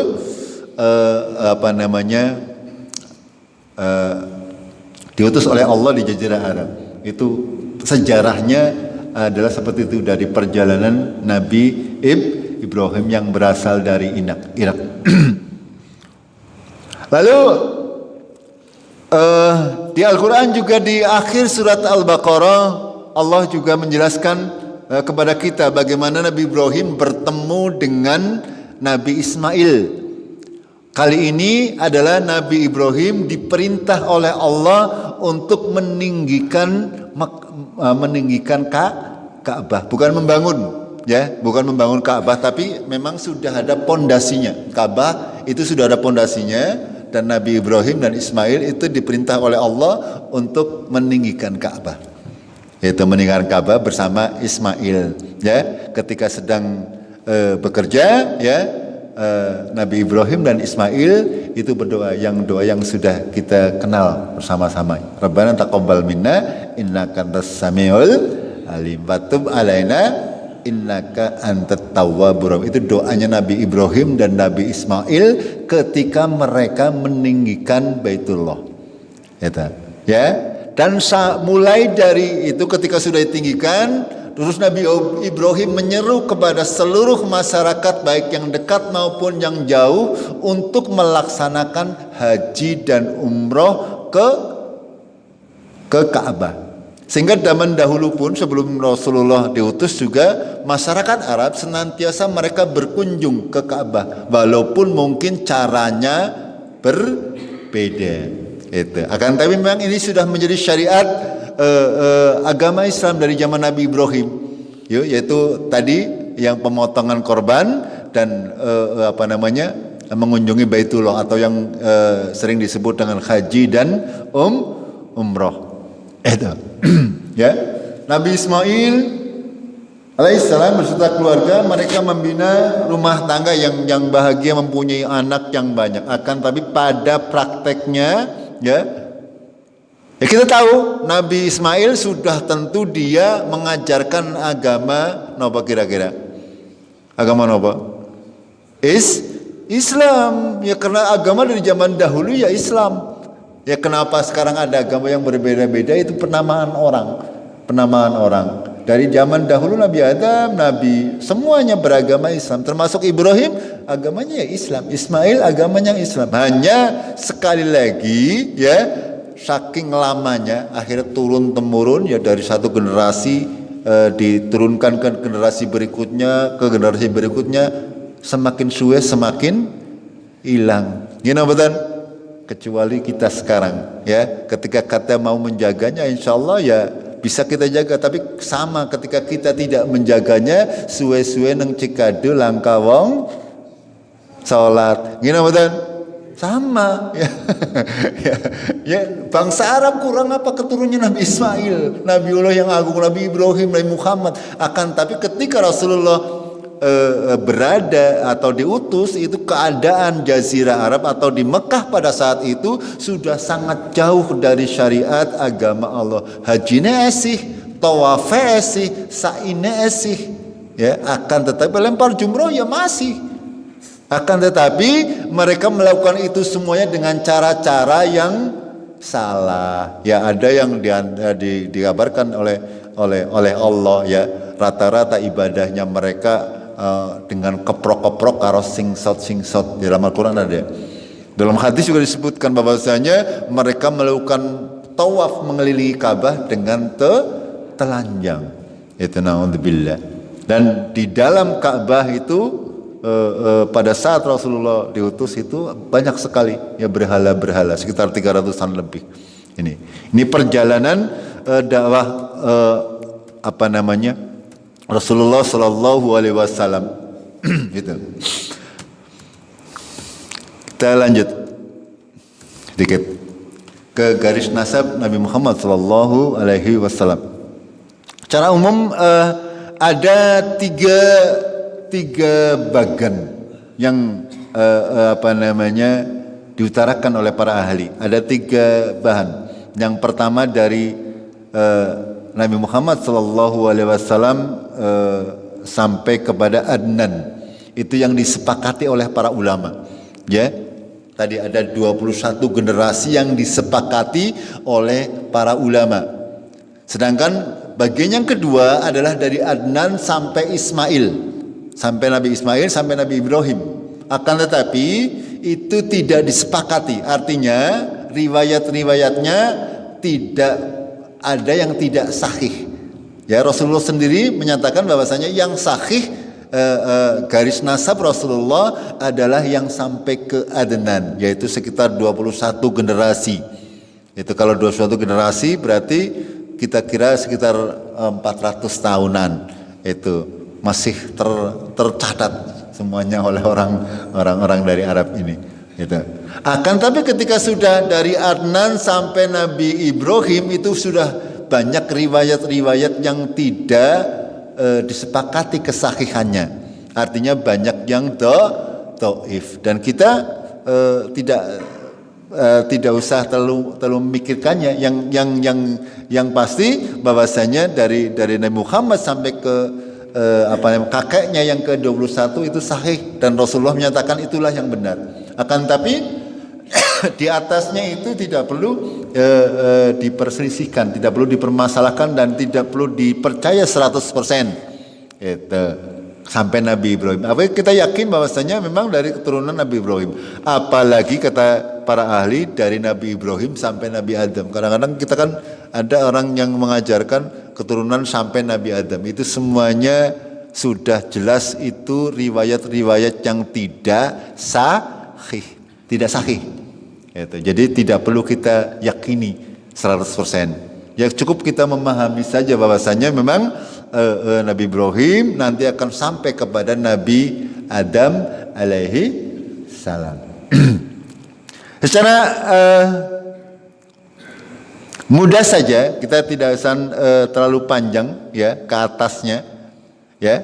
diutus oleh Allah di Jazirah Arab? Itu sejarahnya adalah seperti itu, dari perjalanan Nabi Ibrahim yang berasal dari Irak. Lalu di Al-Quran juga di akhir surat Al-Baqarah Allah juga menjelaskan kepada kita bagaimana Nabi Ibrahim bertemu dengan Nabi Ismail. Kali ini adalah Nabi Ibrahim diperintah oleh Allah untuk meninggikan Ka'bah, bukan membangun, ya, bukan membangun Ka'bah, tapi memang sudah ada pondasinya. Ka'bah itu sudah ada pondasinya, dan Nabi Ibrahim dan Ismail itu diperintah oleh Allah untuk meninggikan Ka'bah, yaitu meninggikan Ka'bah bersama Ismail. Ya, ketika sedang bekerja, ya, Nabi Ibrahim dan Ismail itu berdoa, doa yang sudah kita kenal bersama-sama. Rabbana taqabbal minna innaka antas samiul alim wa tub alaina innaka antat tawwabur rahim. Itu doanya Nabi Ibrahim dan Nabi Ismail ketika mereka meninggikan Baitullah. Ya. Dan mulai dari itu ketika sudah ditinggikan, terus Nabi Ibrahim menyeru kepada seluruh masyarakat baik yang dekat maupun yang jauh untuk melaksanakan haji dan umroh ke Ka'bah. Sehingga zaman dahulu pun sebelum Rasulullah diutus juga masyarakat Arab senantiasa mereka berkunjung ke Ka'bah walaupun mungkin caranya berbeda. Itu. Akan tapi memang ini sudah menjadi syariat agama Islam dari zaman Nabi Ibrahim, yaitu tadi yang pemotongan korban dan mengunjungi Baitullah atau yang sering disebut dengan haji dan umroh. Itu. Ya, Nabi Ismail alaihissalam beserta keluarga mereka membina rumah tangga yang bahagia, mempunyai anak yang banyak. Akan tapi pada prakteknya, ya kita tahu Nabi Ismail sudah tentu dia mengajarkan agama napa kira-kira? Agama napa? Islam. Ya karena agama dari zaman dahulu ya Islam. Ya kenapa sekarang ada agama yang berbeda-beda? Itu penamaan orang. Dari zaman dahulu Nabi Adam, Nabi semuanya beragama Islam, termasuk Ibrahim agamanya ya Islam, Ismail agamanya Islam. Hanya sekali lagi, ya, saking lamanya akhirnya turun temurun, ya, dari satu generasi diturunkan ke generasi berikutnya, semakin suwe semakin hilang. Gimana betul? Kecuali kita sekarang, ya, ketika kita mau menjaganya, insya Allah ya bisa kita jaga. Tapi sama ketika kita tidak menjaganya, suwe-suwe neng cikadu langka wong salat. Gimana betul? Sama, ya. Ya, bangsa Arab kurang apa keturunannya Nabi Ismail, Nabiullah yang agung, Nabi Ibrahim, Nabi Muhammad. Akan tapi ketika Rasulullah berada atau diutus, itu keadaan Jazirah Arab atau di Mekah pada saat itu sudah sangat jauh dari syariat agama Allah. Hajine esih, tawafe esih, saine esih, ya, akan tetapi lempar jumroh ya masih. Akan tetapi mereka melakukan itu semuanya dengan cara-cara yang salah. Ya, ada yang dikabarkan oleh Allah, ya, rata-rata ibadahnya mereka dengan keprok-keprok karo singsot di dalam Al-Quran ada. Dalam hadis juga disebutkan bahwasanya mereka melakukan tawaf mengelilingi Ka'bah dengan telanjang. Itu naudzubillah. Dan di dalam Ka'bah itu pada saat Rasulullah diutus itu banyak sekali ya berhala-berhala, sekitar 300-an lebih. Ini perjalanan dakwah Rasulullah Shallallahu Alaihi Wasallam. Gitu. Kita lanjut sedikit ke garis nasab Nabi Muhammad Shallallahu Alaihi Wasallam. Secara umum ada tiga bagan yang diutarakan oleh para ahli. Ada tiga bahan. Yang pertama dari Nabi Muhammad Sallallahu Alaihi Wasallam sampai kepada Adnan, itu yang disepakati oleh para ulama. Ya, tadi ada 21 generasi yang disepakati oleh para ulama. Sedangkan bagian yang kedua adalah dari Adnan sampai Ismail, sampai Nabi Ismail sampai Nabi Ibrahim. Akan tetapi itu tidak disepakati, artinya riwayat-riwayatnya tidak ada yang tidak sahih. Ya, Rasulullah sendiri menyatakan bahwasanya yang sahih garis nasab Rasulullah adalah yang sampai ke Adnan, yaitu sekitar 21 generasi. Itu kalau 21 generasi berarti kita kira sekitar 400 tahunan. Itu masih tercatat semuanya oleh orang-orang dari Arab ini. Gitu. Akan tapi ketika sudah dari Adnan sampai Nabi Ibrahim itu sudah banyak riwayat-riwayat yang tidak disepakati kesahihannya. Artinya banyak yang dhaif dan kita tidak usah terlalu memikirkannya. Yang pasti bahwasanya dari Nabi Muhammad sampai ke kakeknya yang ke-21 itu sahih dan Rasulullah menyatakan itulah yang benar. Akan tapi di atasnya itu tidak perlu diperselisihkan, tidak perlu dipermasalahkan dan tidak perlu dipercaya 100%. Itu sampai Nabi Ibrahim. Apa kita yakin bahwasanya memang dari keturunan Nabi Ibrahim. Apalagi kata para ahli dari Nabi Ibrahim sampai Nabi Adam. Kadang-kadang kita kan ada orang yang mengajarkan keturunan sampai Nabi Adam. Itu semuanya sudah jelas itu riwayat-riwayat yang tidak sahih, tidak sahih. Itu. Jadi tidak perlu kita yakini 100%. Ya cukup kita memahami saja bahwasanya memang Nabi Ibrahim nanti akan sampai kepada Nabi Adam alaihi salam. Secara mudah saja, kita tidak usah terlalu panjang ya ke atasnya. Ya,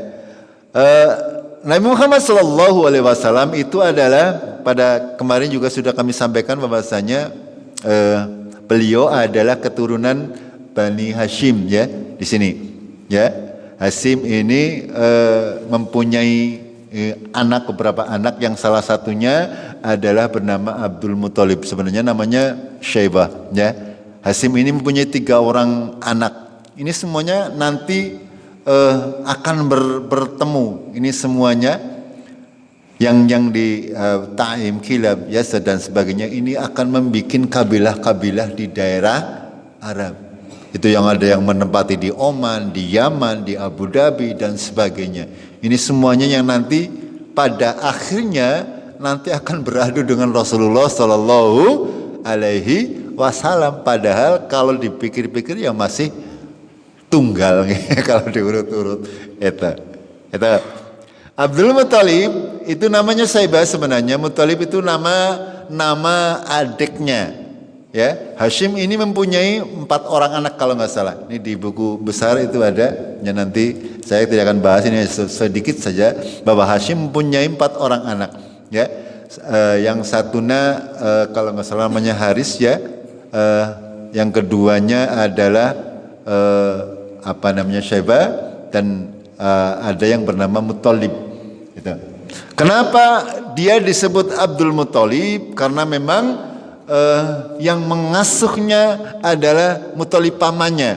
Nabi Muhammad Sallallahu Alaihi Wasallam itu adalah pada kemarin juga sudah kami sampaikan bahwasanya beliau adalah keturunan Bani Hashim ya di sini. Ya, Hashim ini mempunyai beberapa anak yang salah satunya adalah bernama Abdul Muthalib. Sebenarnya namanya Syaibah. Ya, Hashim ini mempunyai 3 orang anak. Ini semuanya nanti akan bertemu. Ini semuanya yang di Taim, Kilab, Yasad dan sebagainya ini akan membuat kabilah-kabilah di daerah Arab. Itu yang ada yang menempati di Oman, di Yaman, di Abu Dhabi dan sebagainya. Ini semuanya yang nanti pada akhirnya nanti akan beradu dengan Rasulullah Sallallahu Alaihi Wasallam. Padahal kalau dipikir-pikir ya masih tunggal kalau diurut-urut. Itu. Abdul Muthalib itu namanya Syaibah sebenarnya. Muthalib itu nama adiknya. Ya, Hashim ini mempunyai 4 orang anak kalau nggak salah. Ini di buku besar itu ada. Ya nanti saya tidak akan bahas ini sedikit saja bahwa Hashim mempunyai 4 orang anak. Ya, yang satunya kalau nggak salah namanya Haris ya. Yang keduanya adalah Syaibah dan ada yang bernama Muthalib. Gitu. Kenapa dia disebut Abdul Muthalib? Karena memang yang mengasuhnya adalah Muthalib pamannya.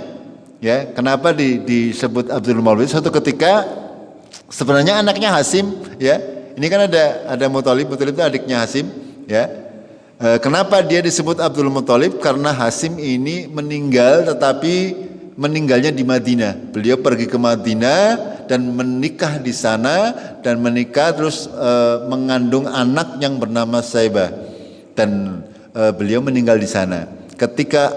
Ya, kenapa disebut Abdul Muthalib? Suatu ketika sebenarnya anaknya Hashim, ya. Ini kan ada Muthalib itu adiknya Hashim, ya. Kenapa dia disebut Abdul Muthalib? Karena Hashim ini meninggal, tetapi meninggalnya di Madinah. Beliau pergi ke Madinah dan menikah di sana dan menikah terus mengandung anak yang bernama Syaibah dan beliau meninggal di sana. Ketika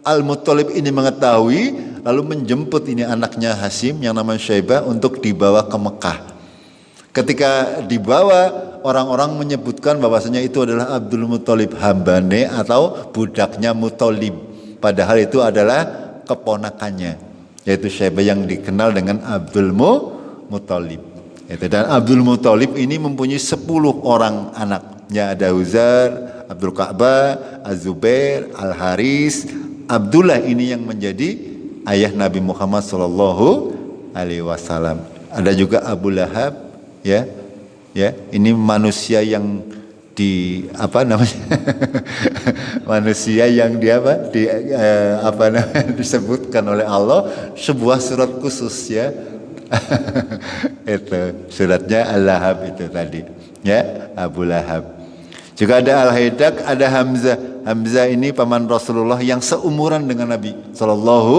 Al-Muthalib ini mengetahui, lalu menjemput ini anaknya Hashim yang namanya Syaibah untuk dibawa ke Mekah. Ketika dibawa, orang-orang menyebutkan bahwasanya itu adalah Abdul Muthalib, hambane atau budaknya Muthalib. Padahal itu adalah keponakannya, yaitu Syaibah yang dikenal dengan Abdul Muthalib. Dan Abdul Muthalib ini mempunyai 10 orang anak. Ya, ada Uzar, Abdul Ka'bah, Az-Zubair, Al-Haris, Abdullah ini yang menjadi ayah Nabi Muhammad sallallahu alaihi wasallam. Ada juga Abu Lahab, ya. Ya, ini manusia yang di apa namanya? Manusia yang dia disebutkan oleh Allah sebuah surat khusus, ya. Itu suratnya Al-Lahab itu tadi, ya, Abu Lahab. Juga ada Al-Haidak, ada Hamzah. Hamzah ini paman Rasulullah yang seumuran dengan Nabi sallallahu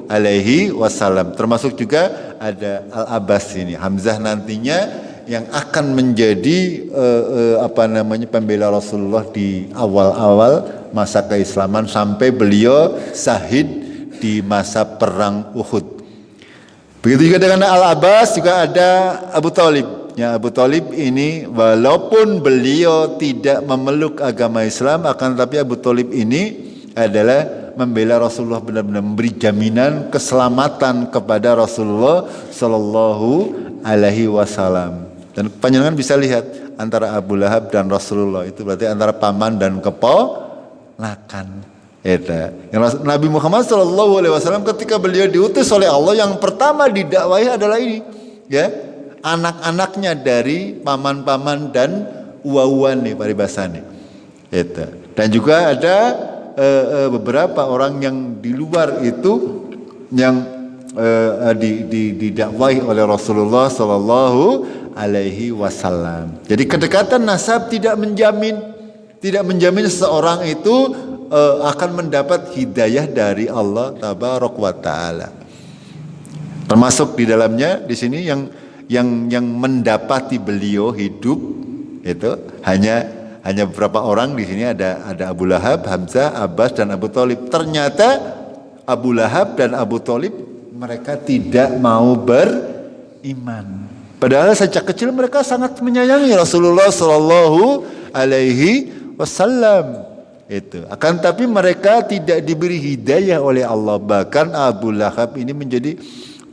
alaihi wasallam. Termasuk juga ada Al-Abbas ini. Hamzah nantinya yang akan menjadi pembela Rasulullah di awal-awal masa keislaman sampai beliau syahid di masa perang Uhud. Begitu juga dengan Al-Abbas, juga ada Abu Thalib. Ya, Abu Thalib ini walaupun beliau tidak memeluk agama Islam, akan tetapi Abu Thalib ini adalah membela Rasulullah, benar-benar memberi jaminan keselamatan kepada Rasulullah sallallahu alaihi wasallam. Dan panjenengan bisa lihat antara Abu Lahab dan Rasulullah itu berarti antara paman dan keponakan. Nabi Muhammad SAW ketika beliau diutus oleh Allah, yang pertama didakwahi adalah ini, ya, anak-anaknya dari paman-paman dan uwa-uwan nih paribasane. Dan juga ada beberapa orang yang di luar itu yang didakwahi oleh Rasulullah sallallahu alaihi wasallam. Jadi kedekatan nasab tidak menjamin seseorang itu akan mendapat hidayah dari Allah tabaraka wa taala. Termasuk di dalamnya di sini yang mendapati beliau hidup itu hanya beberapa orang. Di sini ada Abu Lahab, Hamzah, Abbas dan Abu Thalib. Ternyata Abu Lahab dan Abu Thalib mereka tidak mau beriman. Padahal sejak kecil mereka sangat menyayangi Rasulullah sallallahu alaihi wasallam. Itu. Akan tapi mereka tidak diberi hidayah oleh Allah. Bahkan Abu Lahab ini menjadi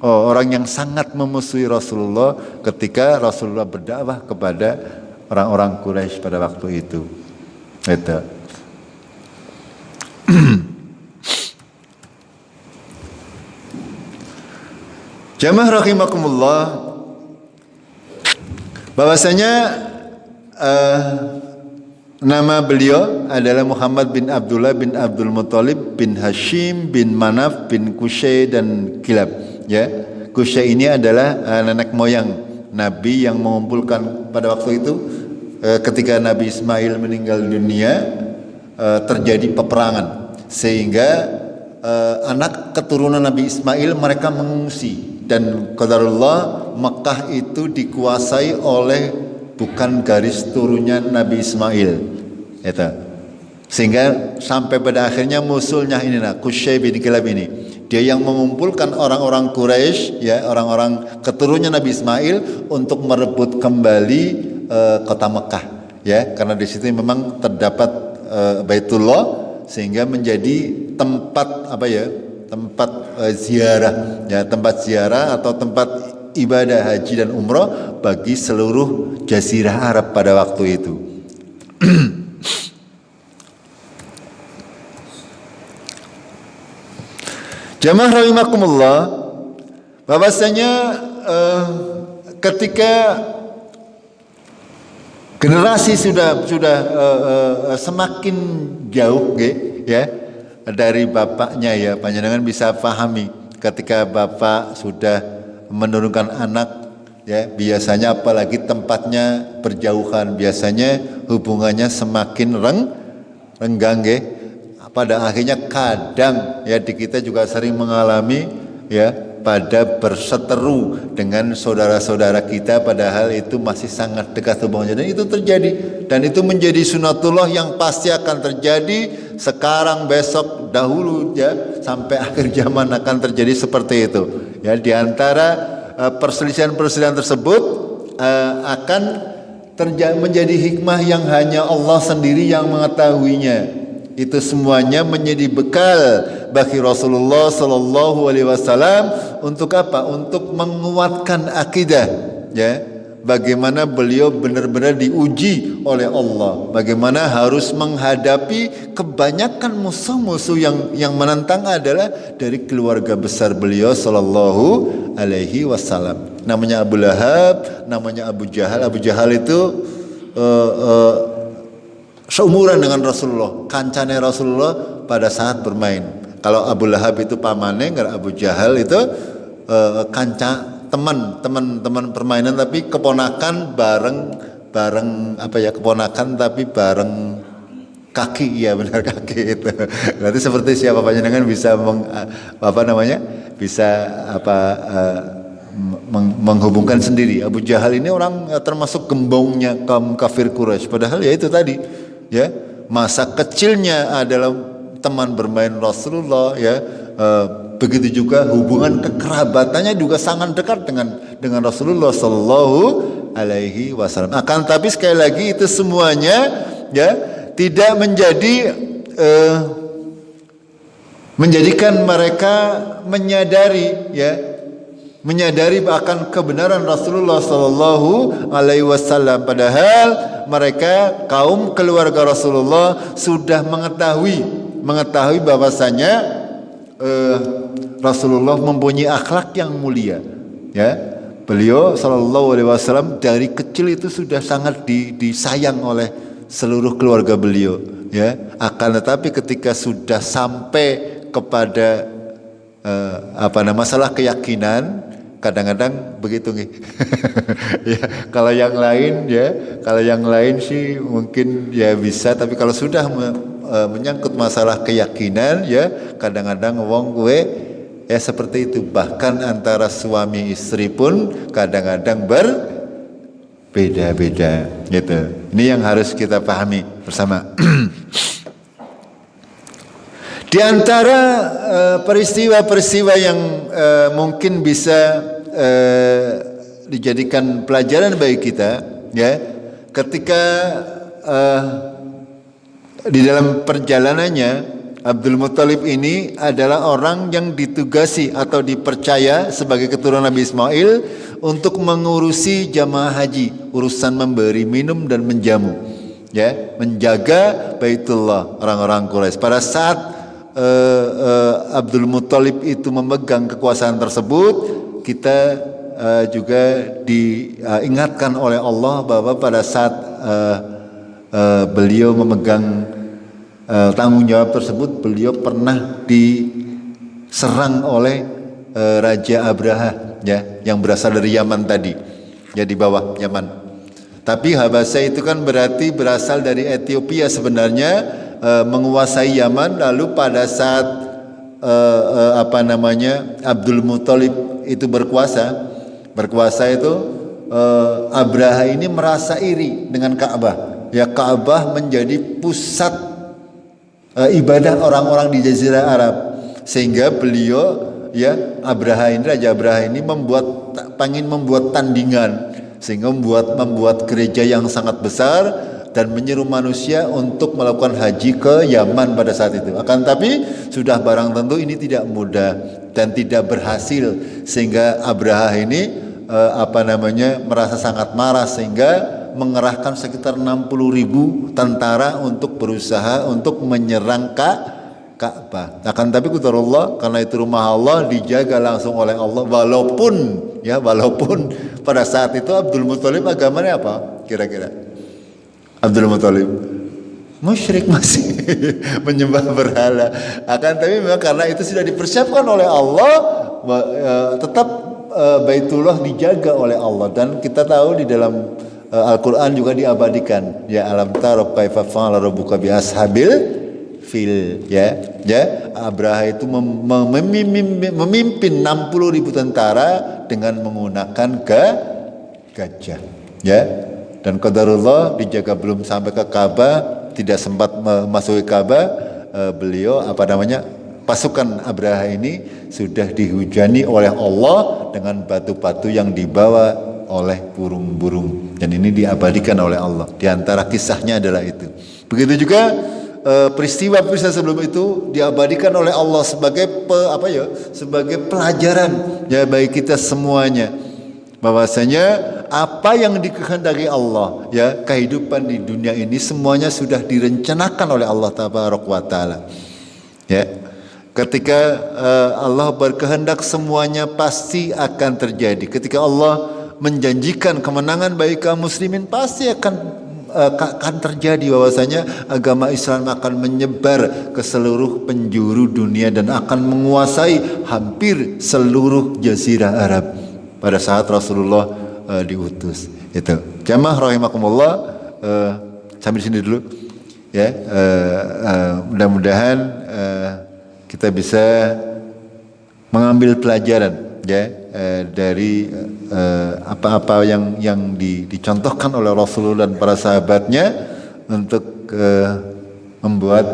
orang yang sangat memusuhi Rasulullah ketika Rasulullah berdakwah kepada orang-orang Quraisy pada waktu itu. Itu. Jamaah rahimakumullah, bahwasanya nama beliau adalah Muhammad bin Abdullah bin Abdul Muthalib bin Hashim bin Manaf bin Qusay dan Kilab. Ya, Qusay ini adalah nenek moyang Nabi yang mengumpulkan pada waktu itu ketika Nabi Ismail meninggal dunia, terjadi peperangan sehingga anak keturunan Nabi Ismail mereka mengungsi. Dan qadarullah Mekah itu dikuasai oleh bukan garis turunnya Nabi Ismail. Itu. Sehingga sampai pada akhirnya musuhnya ini Qusay bin Kilab ini. Dia yang mengumpulkan orang-orang Quraisy, ya, orang-orang keturunannya Nabi Ismail untuk merebut kembali kota Mekah, ya, karena di situ memang terdapat Baitullah sehingga menjadi tempat tempat ziarah, ya, tempat ziarah atau tempat ibadah haji dan umrah bagi seluruh jazirah Arab pada waktu itu. Jamaah rahimakumullah, bahwasanya ketika generasi sudah semakin jauh, ya, dari bapaknya, ya, panjenengan bisa pahami ketika bapak sudah menurunkan anak, ya, biasanya apalagi tempatnya berjauhan, biasanya hubungannya semakin renggang, ya. Pada akhirnya kadang, ya, di kita juga sering mengalami, ya, pada berseteru dengan saudara-saudara kita padahal itu masih sangat dekat hubungannya, dan itu terjadi, dan itu menjadi sunatullah yang pasti akan terjadi sekarang, besok, dahulu, ya, sampai akhir zaman akan terjadi seperti itu, ya. Di antara perselisihan-perselisihan tersebut akan menjadi hikmah yang hanya Allah sendiri yang mengetahuinya. Itu semuanya menjadi bekal bagi Rasulullah sallallahu alaihi wasallam untuk apa? Untuk menguatkan akidah, ya, bagaimana beliau benar-benar diuji oleh Allah, bagaimana harus menghadapi kebanyakan musuh-musuh yang menentang adalah dari keluarga besar beliau sallallahu alaihi wasallam. Namanya Abu Lahab, namanya Abu Jahal. Abu Jahal itu seumuran dengan Rasulullah, kancane Rasulullah pada saat bermain. Kalau Abu Lahab itu pamane, Abu Jahal itu teman permainan, tapi keponakan bareng keponakan tapi bareng kaki, ya benar, kaki itu. Berarti seperti siapa panjenengan bisa menghubungkan sendiri. Abu Jahal ini orang termasuk gembongnya kaum kafir Quraisy, padahal ya itu tadi, ya, masa kecilnya adalah teman bermain Rasulullah, ya. Begitu juga hubungan kekerabatannya juga sangat dekat dengan Rasulullah sallallahu alaihi wasallam. Akan tapi sekali lagi itu semuanya, ya, tidak menjadikan mereka menyadari akan kebenaran Rasulullah sallallahu alaihi wasallam. Padahal mereka kaum keluarga Rasulullah sudah mengetahui bahwasanya Rasulullah mempunyai akhlak yang mulia, ya. Beliau sallallahu alaihi wasallam dari kecil itu sudah sangat disayang oleh seluruh keluarga beliau, ya. Akan tetapi ketika sudah sampai kepada masalah keyakinan, kadang-kadang begitu nih. Ya, kalau yang lain sih mungkin ya bisa, tapi kalau sudah menyangkut masalah keyakinan, ya, kadang-kadang wong gue ya seperti itu. Bahkan antara suami istri pun kadang-kadang berbeda-beda, gitu. Ini yang harus kita pahami bersama. Di antara peristiwa-peristiwa yang mungkin bisa dijadikan pelajaran bagi kita, ya, ketika di dalam perjalanannya Abdul Muthalib ini adalah orang yang ditugasi atau dipercaya sebagai keturunan Nabi Ismail untuk mengurusi jamaah haji, urusan memberi minum dan menjamu, ya, menjaga Baitullah orang-orang Quraisy. Pada saat Abdul Muthalib itu memegang kekuasaan tersebut, kita juga diingatkan oleh Allah bahwa pada saat beliau memegang tanggung jawab tersebut, beliau pernah diserang oleh Raja Abraha, ya, yang berasal dari Yaman tadi, ya, di bawah Yaman. Tapi Habasya itu kan berarti berasal dari Ethiopia sebenarnya, menguasai Yaman. Lalu pada saat Abdul Muthalib itu berkuasa itu Abraha ini merasa iri dengan Ka'bah. Ya, Ka'bah menjadi pusat ibadah orang-orang di Jazirah Arab, sehingga beliau, ya, Raja Abraha ini ingin membuat tandingan, sehingga membuat gereja yang sangat besar dan menyeru manusia untuk melakukan haji ke Yaman pada saat itu. Akan tapi sudah barang tentu ini tidak mudah dan tidak berhasil, sehingga Abraha ini merasa sangat marah, sehingga mengerahkan sekitar 60.000 tentara untuk berusaha untuk menyerang Ka'bah. Akan tapi qadarullah, karena itu rumah Allah, dijaga langsung oleh Allah. Walaupun pada saat itu Abdul Muthalib agamanya apa kira-kira? Abdul Muthalib musyrik, masih menyembah berhala. Akan tapi memang karena itu sudah dipersiapkan oleh Allah, tetap Baitullah dijaga oleh Allah. Dan kita tahu di dalam Al-Quran juga diabadikan, ya, alam tara kaifa fa'ala rabbuka bi ashabil fil, ya. Abraha itu memimpin 60.000 tentara dengan menggunakan gajah, ya. Dan qadarullah dijaga belum sampai ke Ka'bah, tidak sempat memasuki Ka'bah, beliau pasukan Abraha ini sudah dihujani oleh Allah dengan batu-batu yang dibawa oleh burung-burung, dan ini diabadikan oleh Allah. Di antara kisahnya adalah itu. Begitu juga peristiwa-peristiwa sebelum itu diabadikan oleh Allah sebagai sebagai pelajaran, ya, bagi kita semuanya, bahwasanya apa yang dikehendaki Allah, ya, kehidupan di dunia ini semuanya sudah direncanakan oleh Allah Tabaraka wa Taala. Ya. Ketika Allah berkehendak semuanya pasti akan terjadi. Ketika Allah menjanjikan kemenangan bagi kaum muslimin pasti akan terjadi, bahwasanya agama Islam akan menyebar ke seluruh penjuru dunia dan akan menguasai hampir seluruh jazirah Arab pada saat Rasulullah diutus. Itu. Jamaah rahimakumullah, sampai di sini dulu. Ya, mudah-mudahan kita bisa mengambil pelajaran, ya, dari apa-apa yang dicontohkan oleh Rasulullah dan para sahabatnya untuk membuat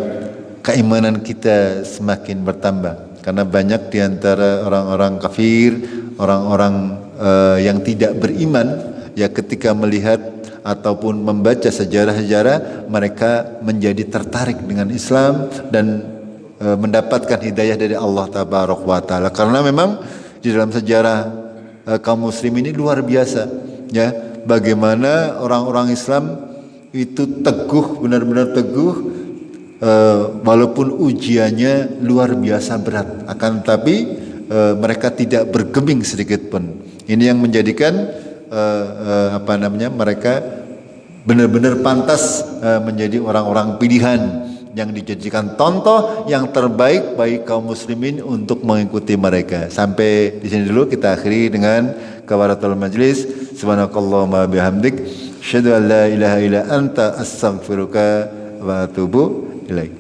keimanan kita semakin bertambah. Karena banyak di antara orang-orang kafir, orang-orang yang tidak beriman, ya, ketika melihat ataupun membaca sejarah-sejarah, mereka menjadi tertarik dengan Islam dan mendapatkan hidayah dari Allah Tabaraka wa Taala. Karena memang di dalam sejarah kaum muslim ini luar biasa, ya, bagaimana orang-orang Islam itu teguh, benar-benar teguh, walaupun ujiannya luar biasa berat, akan tetapi mereka tidak bergeming sedikit pun. Ini yang menjadikan mereka benar-benar pantas menjadi orang-orang pilihan yang dijadikan contoh yang terbaik bagi kaum muslimin untuk mengikuti mereka. Sampai di sini dulu, kita akhiri dengan kafaratul majlis. Subhanakallahumma bihamdik, asyhadu an la ilaha illa anta, astaghfiruka wa atubu ilaik.